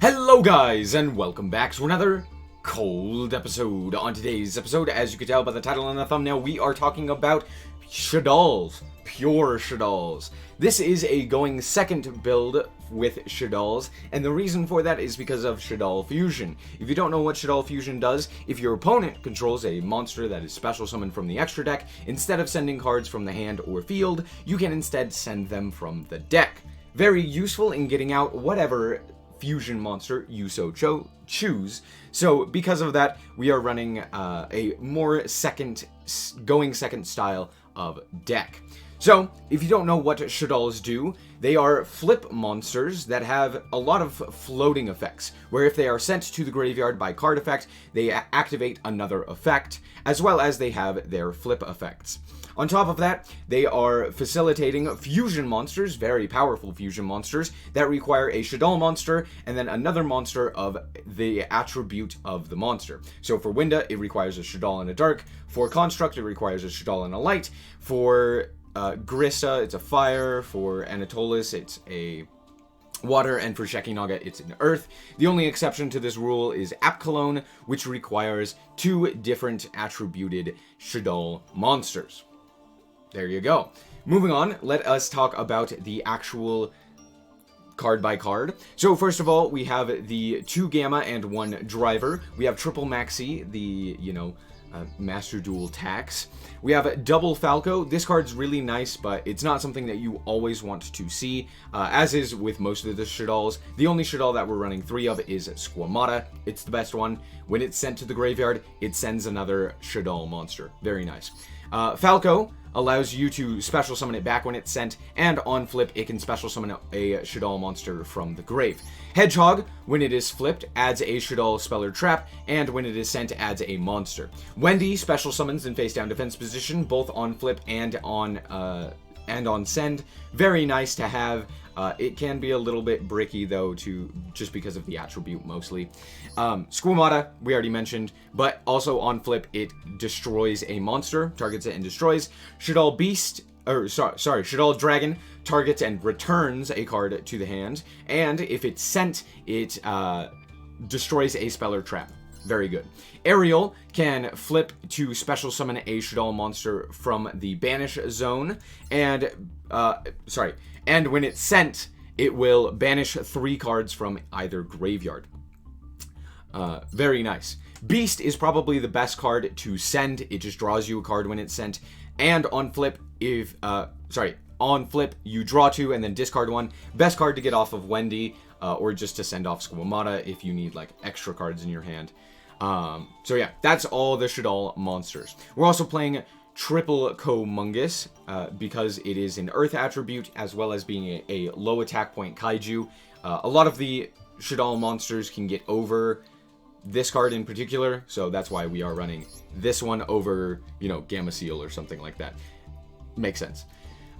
Hello guys, and welcome back to another cold episode. On today's episode, as you can tell by the title and the thumbnail, we are talking about Shaddolls, pure Shaddolls. This is a going second build with Shaddolls, and the reason for that is because of Shaddoll Fusion. If you don't know what Shaddoll Fusion does, if your opponent controls a monster that is special summoned from the extra deck, instead of sending cards from the hand or field, you can instead send them from the deck. Very useful in getting out whatever fusion monster you so choose. So because of that, we are running a more going second style of deck. So if you don't know what Shaddolls do, they are flip monsters that have a lot of floating effects, where if they are sent to the graveyard by card effect, they activate another effect, as well as they have their flip effects. On top of that, they are facilitating fusion monsters, very powerful fusion monsters, that require a Shaddoll monster and then another monster of the attribute of the monster. So for Winda, it requires a Shaddoll and a Dark. For Construct, it requires a Shaddoll and a Light. For Grista, it's a Fire. For Anatolis, it's a Water, and for Shekinaga, it's an Earth. The only exception to this rule is Apkalone, which requires two different attributed Shaddoll monsters. There you go. Moving on, let us talk about the actual card by card. So first of all, we have the 2 Gamma and 1 Driver. We have Triple Maxi, the, Master Duel Tax. We have Double Falco. This card's really nice, but it's not something that you always want to see, as is with most of the Shaddolls. The only Shaddoll that we're running 3 of is Squamata. It's the best one. When it's sent to the graveyard, it sends another Shaddoll monster. Very nice. Falco allows you to special summon it back when it's sent, and on flip, it can special summon a Shaddoll monster from the grave. Hedgehog, when it is flipped, adds a Shaddoll Speller Trap, and when it is sent, adds a monster. Wendy special summons in face-down defense position, both on flip and on send. Very nice to have. It can be a little bit bricky, though, just because of the attribute, mostly. Squamata, we already mentioned, but also on flip, it destroys a monster, targets it and destroys. Shaddoll Shaddoll Dragon targets and returns a card to the hand, and if it's sent, it destroys a Speller Trap. Very good. Ariel can flip to special summon a Shaddoll monster from the banish zone, and when it's sent, it will banish 3 cards from either graveyard. Very nice. Beast is probably the best card to send. It just draws you a card when it's sent. And on flip, you draw 2 and then discard 1. Best card to get off of Wendy, or just to send off Squamata if you need like extra cards in your hand. So yeah, that's all the Shaddoll monsters. We're also playing Triple Komungus, because it is an Earth attribute, as well as being a low attack point kaiju. A lot of the Shaddoll monsters can get over this card in particular, so that's why we are running this one over, Gamma Seal or something like that. Makes sense.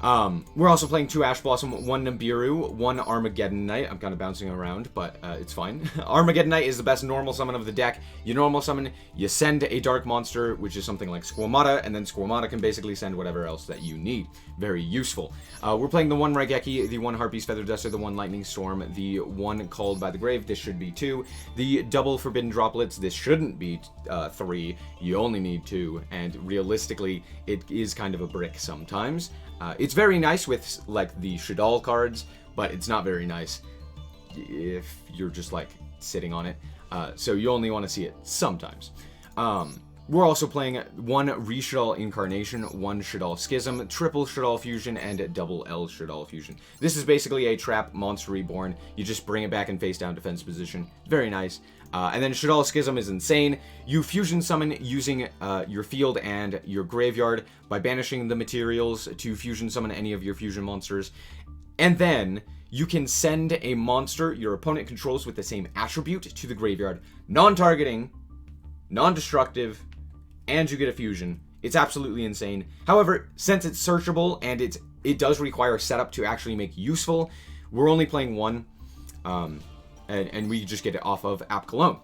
We're also playing 2 Ash Blossom, 1 Nibiru, 1 Armageddon Knight. I'm kind of bouncing around, but it's fine. Armageddon Knight is the best normal summon of the deck. You normal summon, you send a dark monster, which is something like Squamata, and then Squamata can basically send whatever else that you need. Very useful. We're playing the 1 Raigeki, the 1 Harpy's Feather Duster, the 1 Lightning Storm, the 1 Called by the Grave. This should be 2. The double Forbidden Droplets. This shouldn't be 3. You only need 2, and realistically, it is kind of a brick sometimes. It's very nice with, like, the Shaddoll cards, but it's not very nice if you're just, like, sitting on it. So you only want to see it sometimes. We're also playing 1 Reshaddoll Incarnation, 1 Shaddoll Schism, triple Shaddoll Fusion, and double L Shaddoll Fusion. This is basically a trap monster reborn. You just bring it back in face-down defense position. Very nice. And then Shaddoll Schism is insane. You fusion summon using your field and your graveyard by banishing the materials to fusion summon any of your fusion monsters. And then you can send a monster your opponent controls with the same attribute to the graveyard. Non-targeting, non-destructive, and you get a fusion. It's absolutely insane. However, since it's searchable and it does require setup to actually make useful, we're only playing 1. And we just get it off of Apkalone.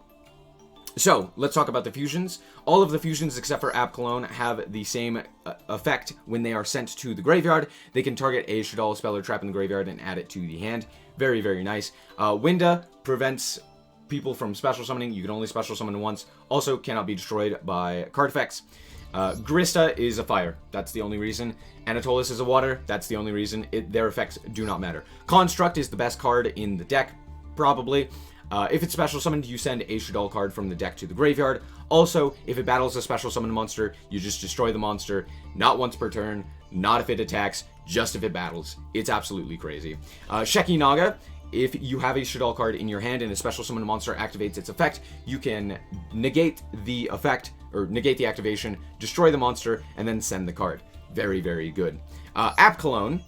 So, let's talk about the fusions. All of the fusions except for Apkalone have the same effect when they are sent to the graveyard. They can target a Shaddoll Speller Trap in the graveyard and add it to the hand. Very, very nice. Winda prevents people from special summoning. You can only special summon once. Also, cannot be destroyed by card effects. Grista is a fire. That's the only reason. Anatolis is a water. That's the only reason. Their effects do not matter. Construct is the best card in the deck, probably. If it's special summoned, you send a Shaddoll card from the deck to the graveyard. Also, if it battles a special summoned monster, you just destroy the monster. Not once per turn. Not if it attacks. Just if it battles. It's absolutely crazy. Shekinaga. If you have a Shaddoll card in your hand and a special summon monster activates its effect, you can negate the effect, or negate the activation, destroy the monster, and then send the card. Very, very good. Apkalone,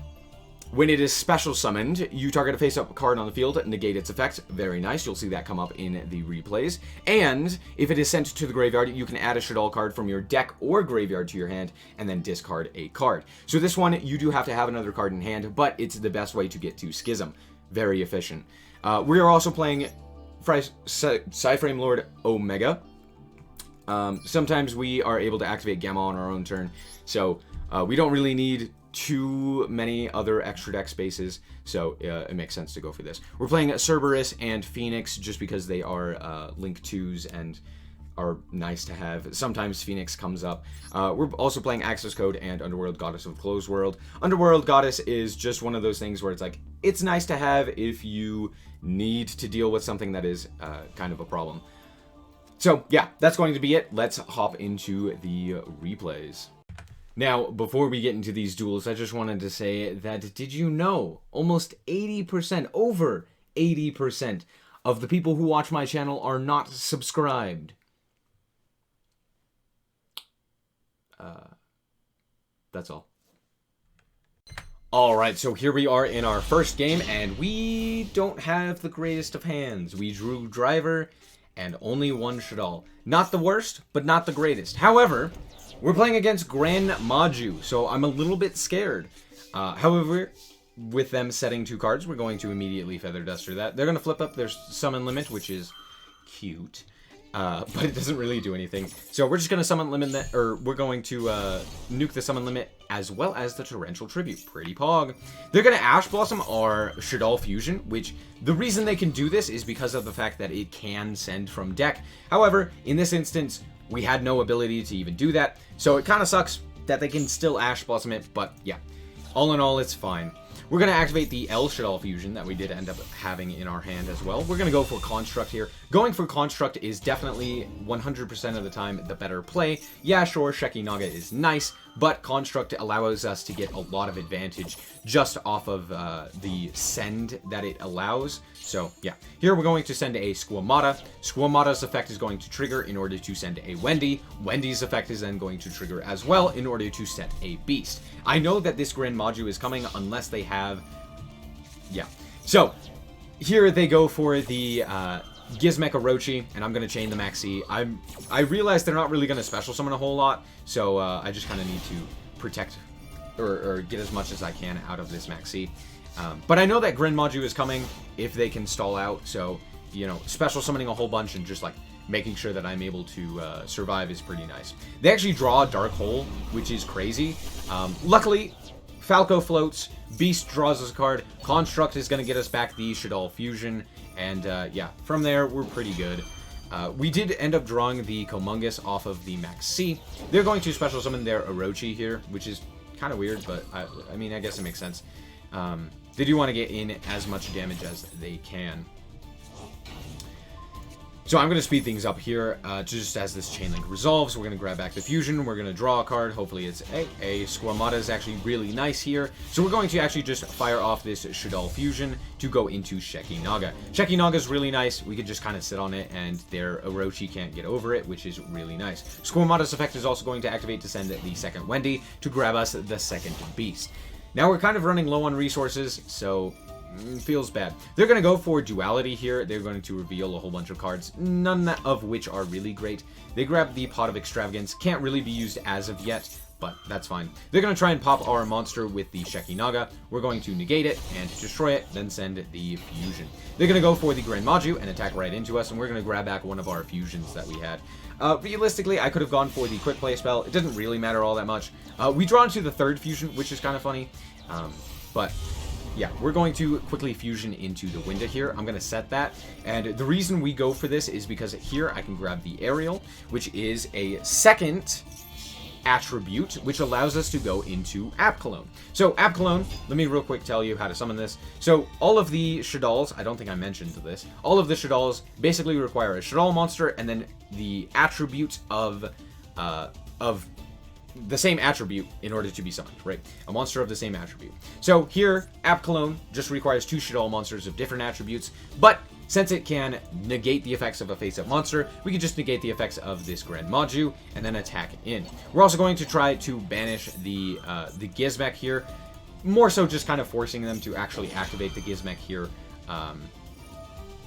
when it is special summoned, you target a face-up card on the field, negate its effect. Very nice. You'll see that come up in the replays. And if it is sent to the graveyard, you can add a Shaddoll card from your deck or graveyard to your hand, and then discard a card. So this one, you do have to have another card in hand, but it's the best way to get to Schism. Very efficient. We are also playing Psyframe Lord Omega. Sometimes we are able to activate Gamma on our own turn, so we don't really need too many other extra deck spaces, so it makes sense to go for this. We're playing Cerberus and Phoenix just because they are Link 2s and are nice to have. Sometimes Phoenix comes up. We're also playing Access Code and Underworld Goddess of Closed World. Underworld Goddess is just one of those things where it's like, it's nice to have if you need to deal with something that is kind of a problem. So yeah, that's going to be it. Let's hop into the replays. Now, before we get into these duels, I just wanted to say that did you know almost 80%, over 80% of the people who watch my channel are not subscribed? That's all. Alright, so here we are in our first game, and we don't have the greatest of hands. We drew Driver and only one Shaddoll. Not the worst, but not the greatest. However, we're playing against Gran Maju, so I'm a little bit scared. However, with them setting 2 cards, we're going to immediately Feather Duster that. They're going to flip up their summon limit, which is cute. But it doesn't really do anything. So we're just going to summon limit that, or we're going to nuke the summon limit as well as the Torrential Tribute. Pretty pog. They're going to Ash Blossom our Shaddoll Fusion, which the reason they can do this is because of the fact that it can send from deck. However, in this instance, we had no ability to even do that. So it kind of sucks that they can still Ash Blossom it, but yeah. All in all, it's fine. We're going to activate the Shaddoll Fusion that we did end up having in our hand as well. We're going to go for Construct here. Going for Construct is definitely 100% of the time the better play. Yeah, sure, Shekinaga is nice, but Construct allows us to get a lot of advantage just off of the send that it allows. So, yeah. Here we're going to send a Squamata. Squamata's effect is going to trigger in order to send a Wendy. Wendy's effect is then going to trigger as well in order to set a Beast. I know that this Gran Maju is coming unless they have... Yeah. So, here they go for the Gizmek Orochi, and I'm going to chain the Maxi. I realize they're not really going to special summon a whole lot, so I just kind of need to protect or get as much as I can out of this Maxi. But I know that Gran Maju is coming if they can stall out, so, you know, special summoning a whole bunch and just, like, making sure that I'm able to survive is pretty nice. They actually draw a Dark Hole, which is crazy. Luckily, Falco floats, Beast draws us a card, Construct is going to get us back the Shaddoll Fusion, and yeah, from there, we're pretty good. We did end up drawing the Comungus off of the Max C. They're going to special summon their Orochi here, which is kind of weird, but I mean, I guess it makes sense. They do want to get in as much damage as they can. So I'm going to speed things up here, just as this chain link resolves. We're going to grab back the fusion. We're going to draw a card. Hopefully it's a Squamata is actually really nice here. So we're going to actually just fire off this Shaddoll fusion to go into Shekinaga. Shekinaga is really nice. We could just kind of sit on it, and their Orochi can't get over it, which is really nice. Squamata's effect is also going to activate to send the second Wendy to grab us the second Beast. Now we're kind of running low on resources, so... feels bad. They're going to go for Duality here. They're going to reveal a whole bunch of cards, none of which are really great. They grab the Pot of Extravagance. Can't really be used as of yet, but that's fine. They're going to try and pop our monster with the Shekinaga. We're going to negate it and destroy it, then send the fusion. They're going to go for the Gran Maju and attack right into us, and we're going to grab back one of our fusions that we had. Realistically, I could have gone for the Quick Play spell. It doesn't really matter all that much. We draw into the third fusion, which is kind of funny, but... yeah, we're going to quickly fusion into the window here. I'm going to set that. And the reason we go for this is because here I can grab the aerial, which is a second attribute, which allows us to go into App Cologne. So App Cologne, let me real quick tell you how to summon this. So all of the Shaddolls, I don't think I mentioned this, all of the Shaddolls basically require a Shaddoll monster and then the attribute of the same attribute in order to be summoned, right? A monster of the same attribute. So here, App Cologne just requires 2 Shaddoll monsters of different attributes, but since it can negate the effects of a face-up monster, we can just negate the effects of this Gran Maju and then attack in. We're also going to try to banish the Gizmek here, more so just kind of forcing them to actually activate the Gizmek here.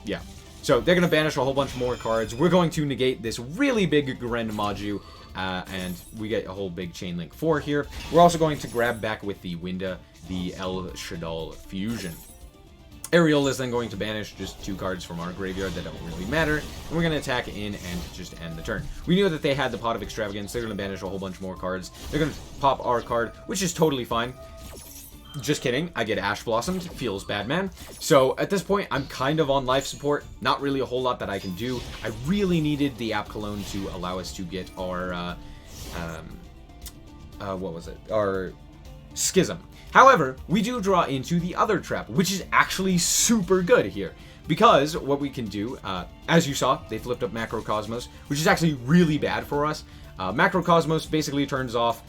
Yeah. So they're going to banish a whole bunch more cards. We're going to negate this really big Gran Maju, and we get a whole big Chain Link 4 here. We're also going to grab back with the Winda the El Shaddoll Fusion. Ariel is then going to banish just 2 cards from our graveyard that don't really matter, and we're going to attack in and just end the turn. We knew that they had the Pot of Extravagance. They're going to banish a whole bunch more cards. They're going to pop our card, which is totally fine. Just kidding, I get Ash Blossomed. Feels bad, man. So at this point, I'm kind of on life support. Not really a whole lot that I can do. I really needed the App Cologne to allow us to get our, what was it? Our Schism. However, we do draw into the other trap, which is actually super good here. Because what we can do, as you saw, they flipped up Macrocosmos, which is actually really bad for us. Macrocosmos basically turns off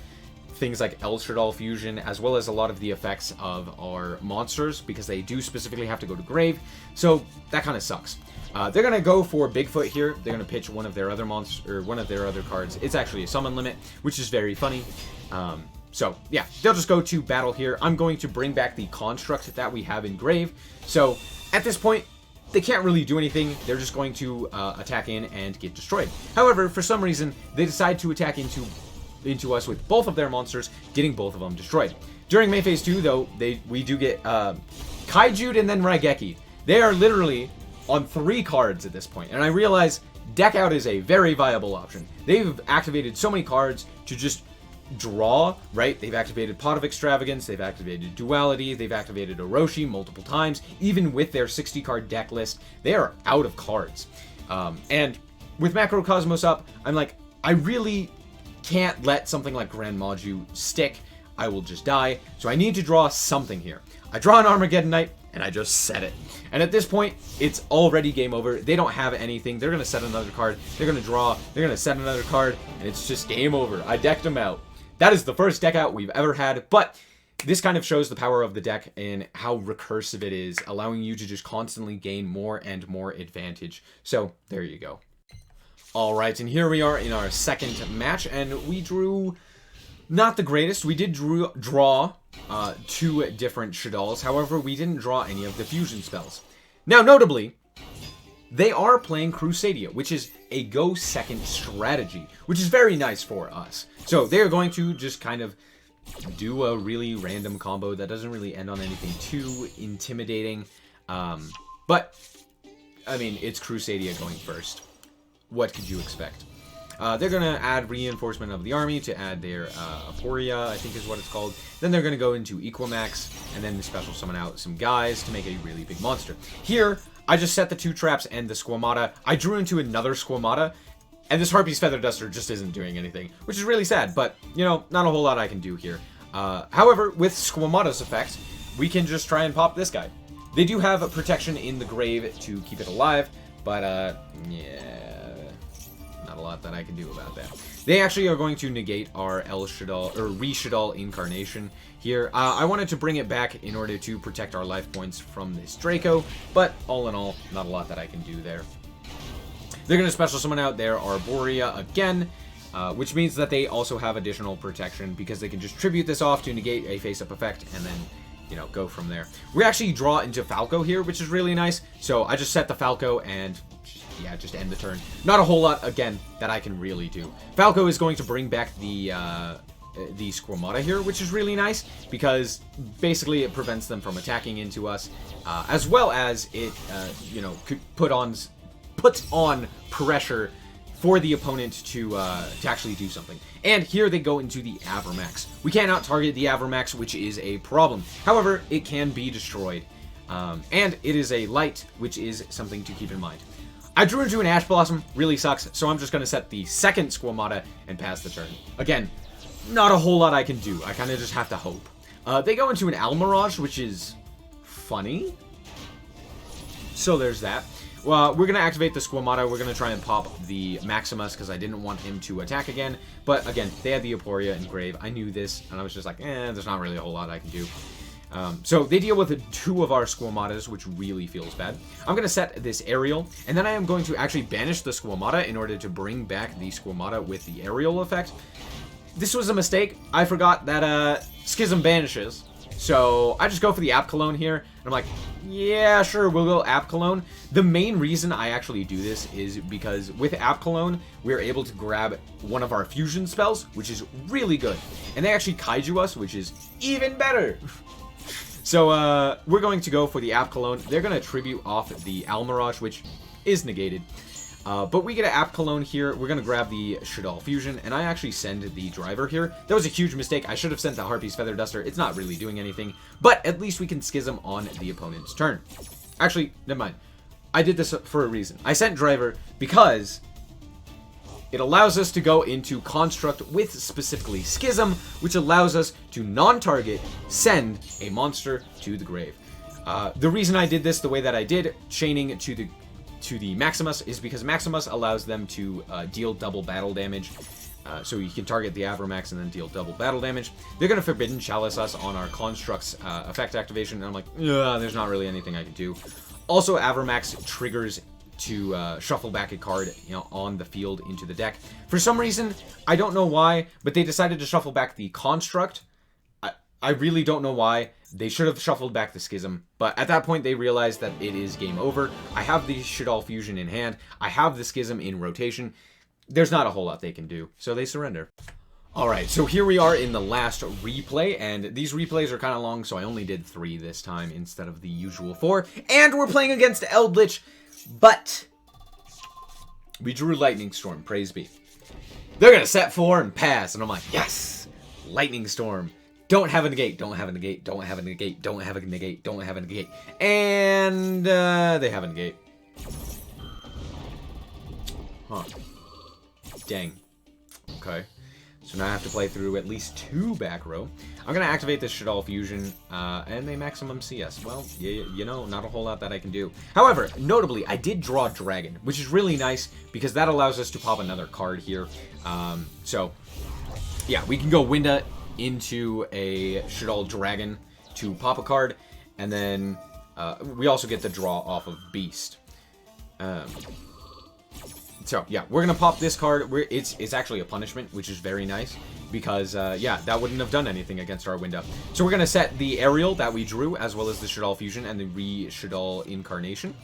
things like El Shaddoll Fusion, as well as a lot of the effects of our monsters, because they do specifically have to go to grave. So that kind of sucks. They're gonna go for Bigfoot here. They're gonna pitch one of their other cards. It's actually a summon limit, which is very funny. So, yeah, they'll just go to battle here. I'm going to bring back the construct that we have in grave. So, at this point, they can't really do anything. They're just going to attack in and get destroyed. However, for some reason, they decide to attack into us with both of their monsters, getting both of them destroyed. During main phase 2, though, we do get Kaiju'd and then Raigeki. They are literally on 3 cards at this point, and I realize deck out is a very viable option. They've activated so many cards to just draw, right? They've activated Pot of Extravagance, they've activated Duality, they've activated Orochi multiple times. Even with their 60-card deck list, they are out of cards. And with Macrocosmos up, I'm like, I really can't let something like Gran Maju stick. I will just die. So I need to draw something here. I draw an Armageddon Knight, and I just set it. And at this point, it's already game over. They don't have anything. They're going to set another card. They're going to draw. They're going to set another card, and it's just game over. I decked them out. That is the first deck out we've ever had, but this kind of shows the power of the deck and how recursive it is, allowing you to just constantly gain more and more advantage. So, there you go. Alright, and here we are in our second match, and we drew not the greatest. We did draw 2 different Shaddolls, however, we didn't draw any of the fusion spells. Now, notably, they are playing Crusadia, which is a go second strategy, which is very nice for us. So they're going to just kind of do a really random combo that doesn't really end on anything too intimidating. But, I mean, it's Crusadia going first. What could you expect? They're going to add Reinforcement of the Army to add their Aporia, I think is what it's called. Then they're going to go into Equimax, and then special summon out some guys to make a really big monster. Here, I just set the 2 traps and the Squamata. I drew into another Squamata, and this Harpy's Feather Duster just isn't doing anything, which is really sad, but, you know, not a whole lot I can do here. However, with Squamata's effect, we can just try and pop this guy. They do have a protection in the grave to keep it alive, but, yeah, not a lot that I can do about that. They actually are going to negate our El Shaddoll, or Re-Shaddoll Incarnation here. I wanted to bring it back in order to protect our life points from this Draco, but all in all, not a lot that I can do there. They're going to special summon out their Arborea again, which means that they also have additional protection because they can just tribute this off to negate a face-up effect and then, you know, go from there. We actually draw into Falco here, which is really nice. So I just set the Falco and, yeah, just end the turn. Not a whole lot, again, that I can really do. Falco is going to bring back the Squamata here, which is really nice because basically it prevents them from attacking into us, as well as it, you know, could puts on pressure for the opponent to actually do something. And here they go into the Avermax. We cannot target the Avermax, which is a problem. However, it can be destroyed. And it is a light, which is something to keep in mind. I drew into an Ash Blossom, really sucks, so I'm just going to set the second Squamata and pass the turn. Again, not a whole lot I can do. I kind of just have to hope. They go into an Almirage, which is funny. So there's that. Well, we're going to activate the Squamata. We're going to try and pop the Maximus because I didn't want him to attack again. But again, they had the Aporia and Grave. I knew this, and I was just like, there's not really a whole lot I can do. So they deal with 2 of our Squamatas, which really feels bad. I'm going to set this Aerial, and then I am going to actually banish the Squamata in order to bring back the Squamata with the Aerial effect. This was a mistake. I forgot that Schism banishes. So I just go for the App Cologne here, and I'm like, yeah, sure, we'll go App Cologne. The main reason I actually do this is because with App Cologne, we're able to grab one of our fusion spells, which is really good. And they actually Kaiju us, which is even better. So we're going to go for the App Cologne. They're going to tribute off the Almirage, which is negated. But we get an App Cologne here. We're going to grab the Shaddoll Fusion, and I actually send the Driver here. That was a huge mistake. I should have sent the Harpy's Feather Duster. It's not really doing anything, but at least we can Schism on the opponent's turn. Actually, never mind. I did this for a reason. I sent Driver because it allows us to go into Construct with specifically Schism, which allows us to non-target send a monster to the grave. The reason I did this the way that I did, chaining to the Maximus, is because Maximus allows them to deal double battle damage. So you can target the Avermax and then deal double battle damage. They're going to Forbidden Chalice us on our Construct's effect activation, and I'm like, there's not really anything I can do. Also, Avermax triggers to shuffle back a card, on the field into the deck. For some reason, I don't know why, but they decided to shuffle back the Construct. I really don't know why. They should have shuffled back the Schism, but at that point they realized that it is game over. I have the Shaddoll Fusion in hand. I have the Schism in rotation. There's not a whole lot they can do, so they surrender. Alright, so here we are in the last replay, and these replays are kind of long, so I only did 3 this time instead of the usual 4. And we're playing against Eldlich, but we drew Lightning Storm, praise be. They're going to set 4 and pass, and I'm like, yes! Lightning Storm. Don't have a negate, don't have a negate, don't have a negate, don't have a negate, don't have a negate. And they have a negate. Huh. Dang. Okay. So now I have to play through at least 2 back row. I'm going to activate this Shaddoll Fusion, and they maximum CS. Well, not a whole lot that I can do. However, notably, I did draw Dragon, which is really nice, because that allows us to pop another card here. So, yeah, we can go Winda into a Shaddoll Dragon to pop a card, and then we also get the draw off of Beast. So, yeah, we're going to pop this card. It's actually a punishment, which is very nice, because, yeah, that wouldn't have done anything against our Winda. So we're going to set the Aerial that we drew, as well as the Shaddoll Fusion and the Re-Shaddoll Incarnation,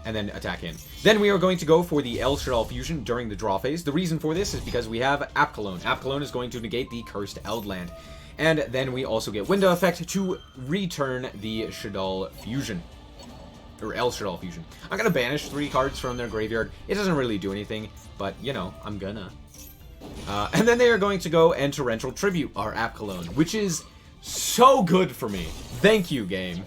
and then attack in. Then we are going to go for the El Shaddoll Fusion during the draw phase. The reason for this is because we have App Cologne. App Cologne is going to negate the Cursed Eldland. And then we also get Winda Effect to return the Shaddoll Fusion. Or El Shaddoll Fusion. I'm going to banish 3 cards from their graveyard. It doesn't really do anything, but, I'm gonna. And then they are going to go and Torrential Tribute our App Cologne, which is so good for me. Thank you, game.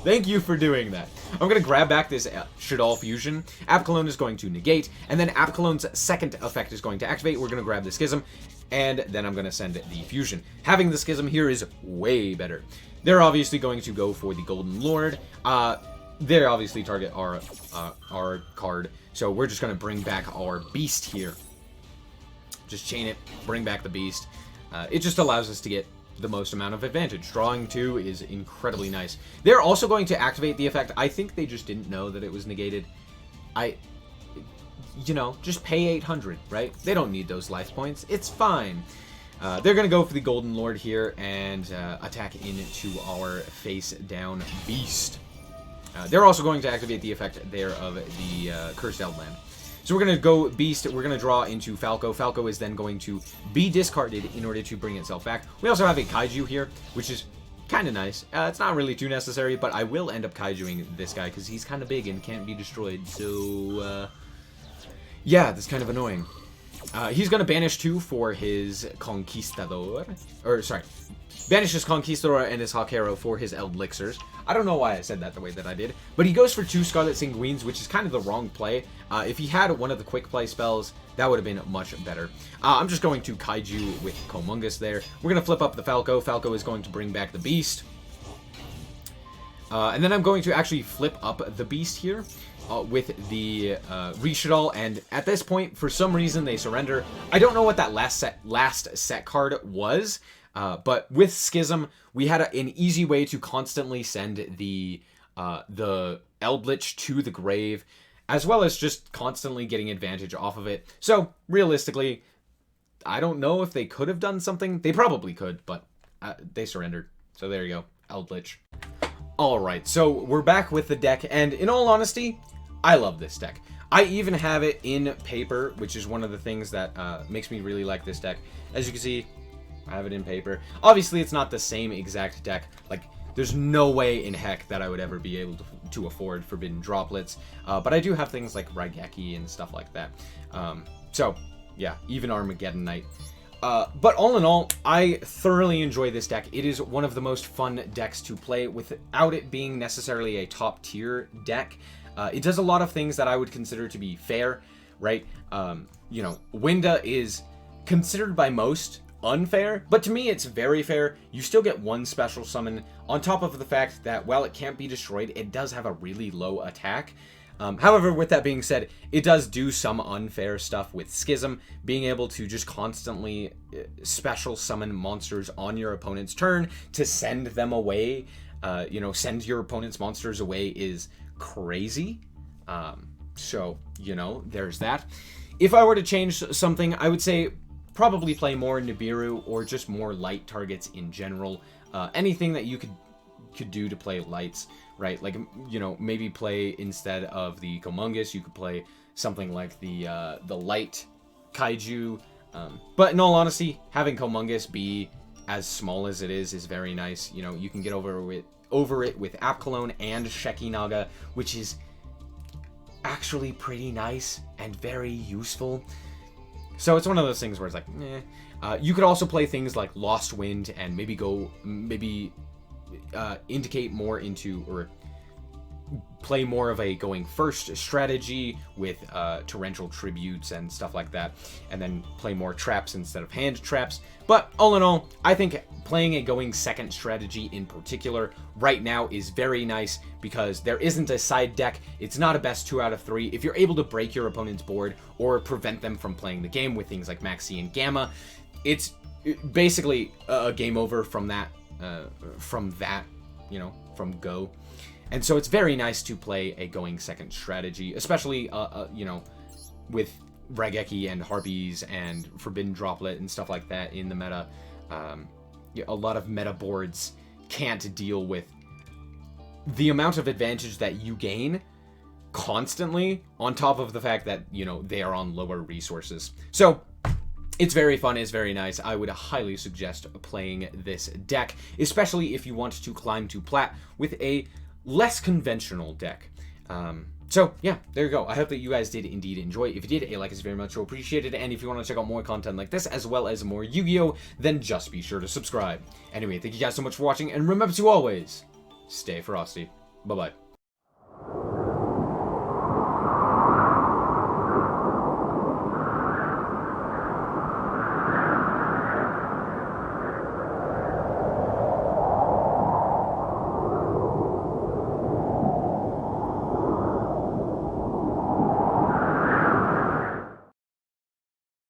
Thank you for doing that. I'm going to grab back this Shaddoll Fusion. App Cologne is going to negate, and then App Cologne's second effect is going to activate. We're going to grab the Schism, and then I'm going to send the Fusion. Having the Schism here is way better. They're obviously going to go for the Golden Lord. They obviously target our card, so we're just going to bring back our Beast here. Just chain it, bring back the Beast. It just allows us to get the most amount of advantage. Drawing 2 is incredibly nice. They're also going to activate the effect. I think they just didn't know that it was negated. Just pay 800, right? They don't need those life points. It's fine. They're going to go for the Golden Lord here and attack into our face-down Beast. They're also going to activate the effect there of the Cursed Eldland. So we're going to go Beast. We're going to draw into Falco. Falco is then going to be discarded in order to bring itself back. We also have a Kaiju here, which is kind of nice. It's not really too necessary, but I will end up Kaijuing this guy because he's kind of big and can't be destroyed. So, Yeah, that's kind of annoying. He's going to banish 2 for his Conquistador. Or, sorry. Banish his Conquistador and his Hawk Arrow for his Eldlichers. I don't know why I said that the way that I did. But he goes for 2 Scarlet Sanguines, which is kind of the wrong play. If he had one of the quick play spells, that would have been much better. I'm just going to Kaiju with Komungus there. We're going to flip up the Falco. Falco is going to bring back the Beast. And then I'm going to actually flip up the Beast here. With the Shaddoll, and at this point, for some reason, they surrender. I don't know what that last set card was, but with Schism, we had an easy way to constantly send the Eldlich to the grave, as well as just constantly getting advantage off of it. So, realistically, I don't know if they could have done something. They probably could, but they surrendered. So there you go, Eldlich. Alright, so we're back with the deck, and in all honesty, I love this deck. I even have it in paper, which is one of the things that makes me really like this deck. As you can see, I have it in paper. Obviously, it's not the same exact deck. Like, there's no way in heck that I would ever be able to afford Forbidden Droplets. But I do have things like Raigeki and stuff like that. So, yeah, even Armageddon Knight. But all in all, I thoroughly enjoy this deck. It is one of the most fun decks to play without it being necessarily a top tier deck. It does a lot of things that I would consider to be fair, right? You know, Winda is considered by most unfair, but to me it's very fair. You still get 1 special summon on top of the fact that while it can't be destroyed, it does have a really low attack. However, with that being said, it does do some unfair stuff with Schism. Being able to just constantly special summon monsters on your opponent's turn to send them away, you know, send your opponent's monsters away is crazy. So, you know, there's that. If I were to change something, I would say probably play more Nibiru or just more light targets in general. Anything that you could do to play lights, right? Like, you know, maybe play instead of the Komungus, you could play something like the light Kaiju. But in all honesty, having Komungus be as small as it is very nice. You know, you can get over it with Apkalone and Shekinaga, which is actually pretty nice and very useful. So it's one of those things where it's like, eh. You could also play things like Lost Wind and maybe indicate more into, or play more of a going first strategy with torrential tributes and stuff like that, and then play more traps instead of hand traps. But all in all, I think playing a going second strategy in particular right now is very nice because there isn't a side deck. It's not a best 2 out of 3. If you're able to break your opponent's board or prevent them from playing the game with things like Maxi and Gamma, it's basically a game over from that, you know, from go. And so it's very nice to play a going second strategy, especially, you know, with Raigeki and Harpies and Forbidden Droplet and stuff like that in the meta. A lot of meta boards can't deal with the amount of advantage that you gain constantly on top of the fact that, you know, they are on lower resources. So it's very fun, it's very nice. I would highly suggest playing this deck, especially if you want to climb to plat with a less conventional deck. So yeah, there you go. I hope that you guys did indeed enjoy. If you did, a like is very much appreciated, and if you want to check out more content like this as well as more Yu-Gi-Oh, then just be sure to subscribe. Anyway, thank you guys so much for watching, and remember to always stay frosty. Bye bye.